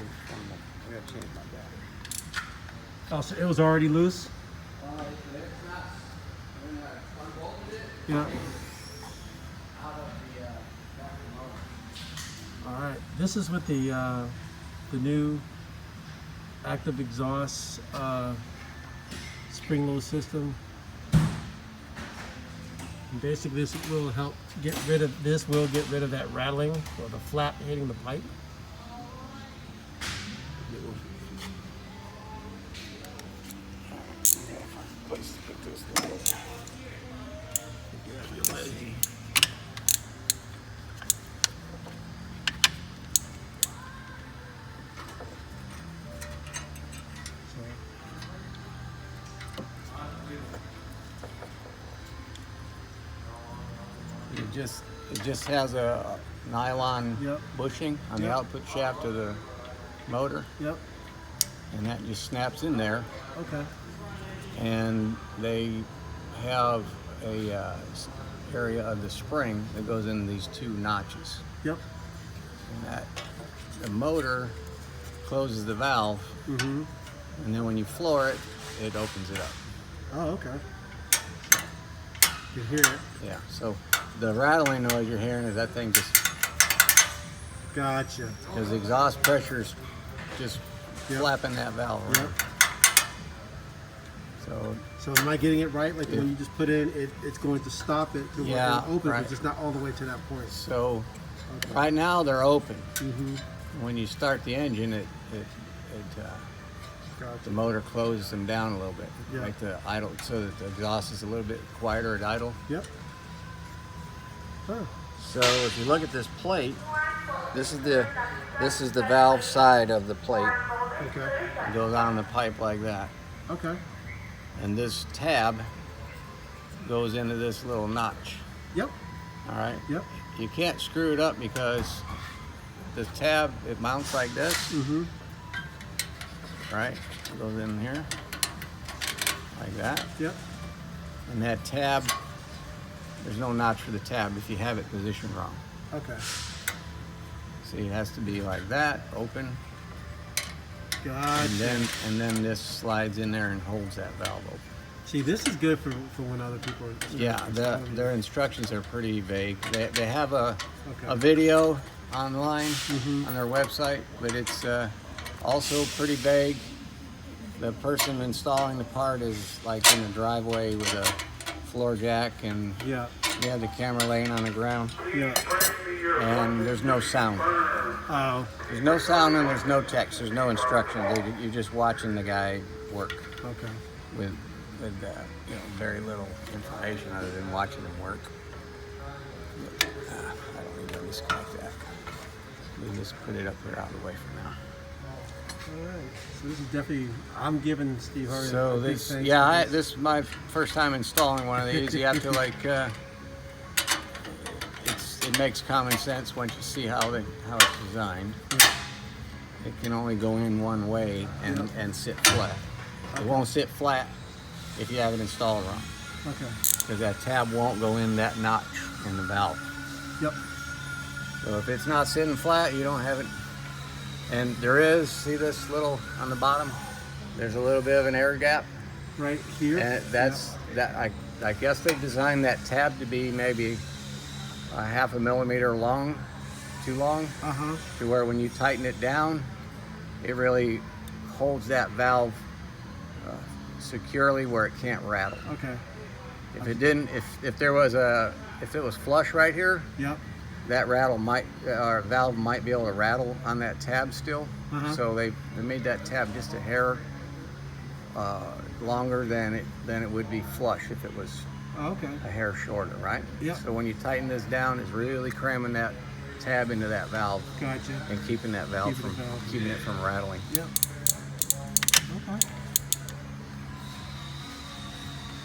I gotta change my battery. Oh, so it was already loose? It's not. When I unbolted it, Yeah. out of the vacuum motor. All right. This is with the new active exhaust spring load system. And basically, this will help get rid of that rattling or the flap hitting the pipe. Place to put this little. It just has a nylon Yep. bushing on the Yep. output shaft of the motor, Yep. and that just snaps in there. Okay. And they have a area of the spring that goes into these two notches, Yep. and that the motor closes the valve, Mm-hmm. and then when you floor it, it opens it up. Oh, okay. You can hear it. Yeah, so the rattling noise you're hearing is that thing just, Gotcha. because the exhaust pressure's just Yep. flapping that valve Yep. around. So So am I getting it right? Like when you just put in, it's going to stop it to where Yeah, it opens, right. but just not all the way to that point. So Okay. right now they're open. Mm-hmm. When you start the engine, the Gotcha. motor closes them down a little bit, Yeah. like the idle, so that the exhaust is a little bit quieter at idle. Yep. Huh. So if you look at this plate, this is the valve side of the plate. Okay. It goes on the pipe like that, Okay. and this tab goes into this little notch. Yep. All right. Yep. You can't screw it up because the tab, it mounts like this, Mm-hmm. right? It goes in here like that, Yep. and that tab, there's no notch for the tab if you have it positioned wrong. Okay. See, it has to be like that, open, Gotcha. and then this slides in there and holds that valve open. See, this is good for when other people are. Yeah, their instructions are pretty vague. They have a Okay. video online Mhm. on their website, but it's also pretty vague. The person installing the part is like in the driveway with a floor jack, and Yeah. they have the camera laying on the ground, Yeah. and there's no sound. Oh. There's no sound and there's no text. There's no instruction. You're just watching the guy work Okay. with very little information other than watching him work. I don't need to disconnect that. We just put it up here out of the way for now. All right. So this is definitely. I'm giving Steve Harvey. So a big this, thanks yeah, for this is my first time installing one of these. You have to like, it makes common sense once you see how it's designed. Yeah. It can only go in one way and sit flat. It won't sit flat if you have it installed wrong, Okay. because that tab won't go in that notch in the valve. Yep. So if it's not sitting flat, you don't have it. And there is, see this little on the bottom? There's a little bit of an air gap, Right here. and I guess they designed that tab to be maybe a 1/2 millimeter long, too long, Uh huh. to where when you tighten it down, it really holds that valve securely where it can't rattle. Okay. If it didn't, if it was flush right here, Yep. that valve might be able to rattle on that tab still. Uh-huh. So they made that tab just a hair longer than it would be flush if it was Oh, okay. a hair shorter, right? Yep. So when you tighten this down, it's really cramming that tab into that valve Gotcha. and keeping that valve Keeping it from rattling. Yep. Okay.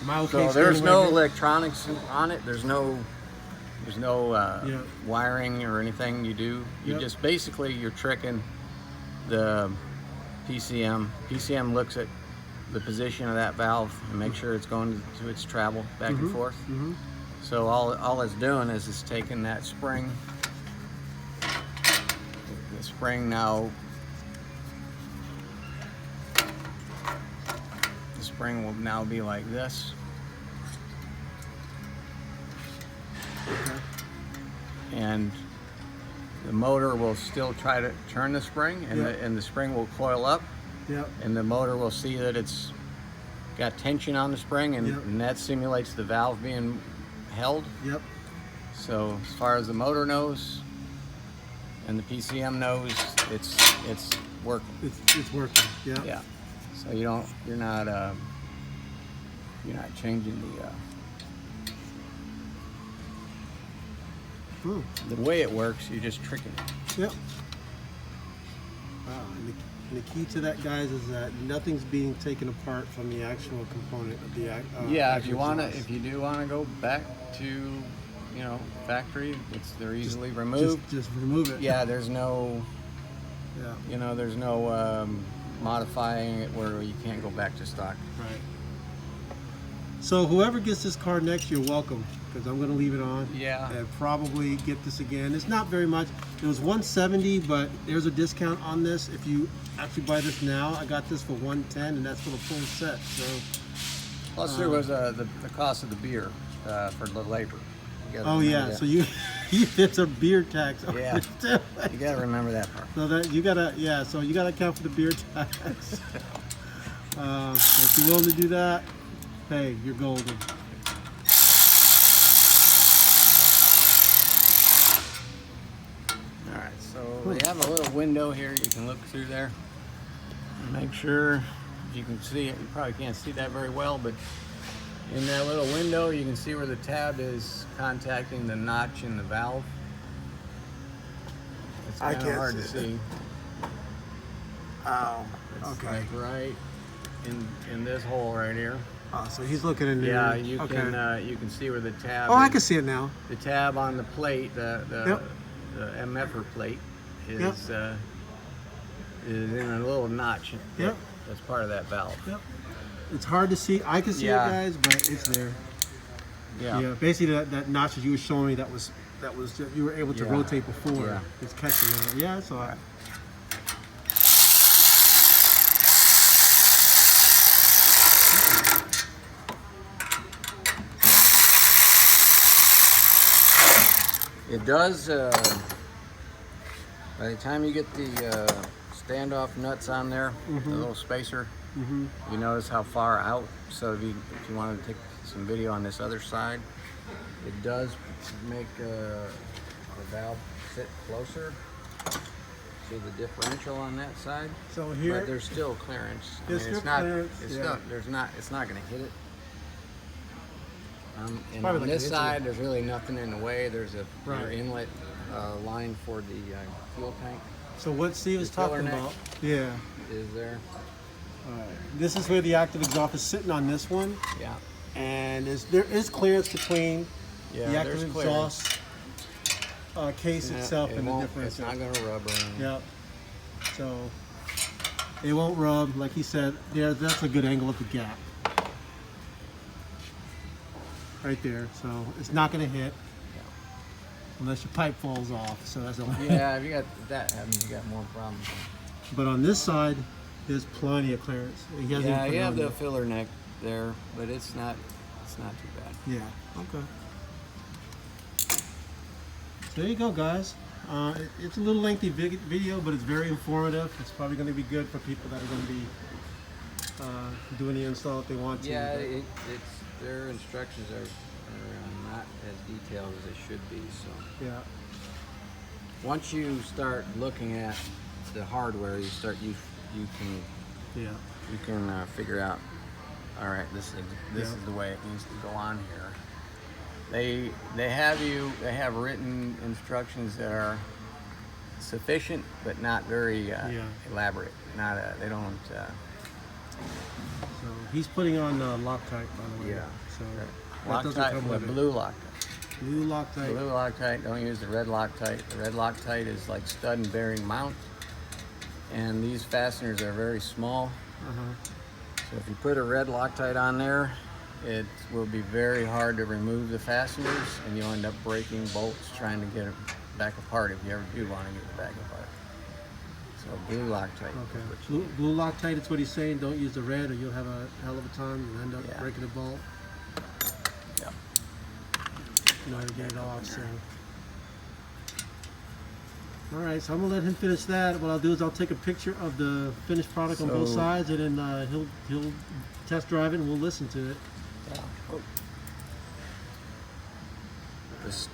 Am I okay? So there's standing no right here? electronics on it. There's no Yeah. wiring or anything you do. You Yep. just basically you're tricking the PCM. PCM looks at the position of that valve and make sure it's going to its travel back and forth. Mm-hmm. So all it's doing is it's taking that spring. The spring now the spring will now be like this. Okay. And the motor will still try to turn the spring, and, Yep. the spring will coil up, Yep. and the motor will see that it's got tension on the spring, and, Yep. and that simulates the valve being held. Yep. So as far as the motor knows, and the PCM knows, it's working. It's working. Yeah. Yeah. So you're not changing the way it works. You're just tricking it. Yep. And the key to that, guys, is that nothing's being taken apart from the actual component of the Yeah, actual exhaust. if you do wanna go back to, factory, they're easily removed. Just remove it. Yeah, there's no, Yeah. there's no modifying it where you can't go back to stock. Right. So whoever gets this car next, you're welcome, because I'm going to leave it on. Yeah. And probably get this again. It's not very much. It was $170, but there's a discount on this. If you actually buy this now, I got this for $110, and that's for the full set. So. Plus there was the cost of the beer for the labor. Oh yeah, so you it's a beer tax. Yeah. You gotta remember that part. So that you gotta account for the beer tax. So if you're willing to do that, hey, you're golden. All right, so they have a little window here you can look through there. Make sure you can see it. You probably can't see that very well, but in that little window you can see where the tab is contacting the notch in the valve. It's I kind of can't hard to see see. Oh, It's okay. like right in this hole right here. So he's looking in there. Yeah, you okay. you can see where the tab. Oh, I is. can see it now. The tab on the plate, the Yep. mfer plate, is Yep. is in a little notch. Yep. That's part of that valve. Yep. It's hard to see. I can see Yeah. it, guys, but it's there. Yeah. Yeah. Basically, that notch that you were showing me, that was you were able to Yeah. rotate before. Yeah. It's catching that. Yeah, so. Right. It does. By the time you get the standoff nuts on there, the little spacer, you notice how far out. So if you wanted to take some video on this other side, it does make the valve sit closer to the differential on that side. So here. But there's still clearance. There's still it's not. clearance, It's yeah. not. There's not. It's not going to hit it. And probably on like this an side, there's really nothing in the way. There's a Right. your inlet line for the fuel tank So what Steve is The filler talking neck. about. Yeah. is there. This is where the active exhaust is sitting on this one, Yeah. and there is clearance between Yeah. the active there's clearance. exhaust case Yeah, itself it and the won't- differential. It's not going to rub or anything. Yep. So it won't rub, like he said. There, that's a good angle of the gap. Right there. So it's not going to hit unless your pipe falls off. So that's a Yeah. If you got that happens, you got more problems. But on this side, there's plenty of clearance. He hasn't Yeah, even put you it have on the yet. filler neck there, but it's not too bad. Yeah. Okay. So there you go, guys. It's a little lengthy video, but it's very informative. It's probably going to be good for people that are going to be doing the install if they want to. Yeah, but- it's their instructions are not as detailed as they should be. So yeah. once you start looking at the hardware, you Yeah. can figure out. All right, this Yeah. is the way it needs to go on here. They have written instructions that are sufficient, but not very elaborate. They don't. So he's putting on Loctite, by the way. Yeah. So that doesn't Loctite, come the with it. blue Loctite. Blue Loctite. Blue Loctite. Don't use the red Loctite. The red Loctite is like stud and bearing mount, and these fasteners are very small. So if you put a red Loctite on there, it will be very hard to remove the fasteners, and you'll end up breaking bolts trying to get it back apart if you ever do want to get it back apart. So blue Loctite. Okay. Blue Loctite, it's what he's saying. Don't use the red or you'll have a hell of a time. You'll end up Yeah. breaking the bolt. Yeah. You know how to get it off, so. Alright, so I'm going to let him finish that. What I'll do is I'll take a picture of the finished product on both sides, and then he'll test drive it and we'll listen to it. Yeah. Oh. This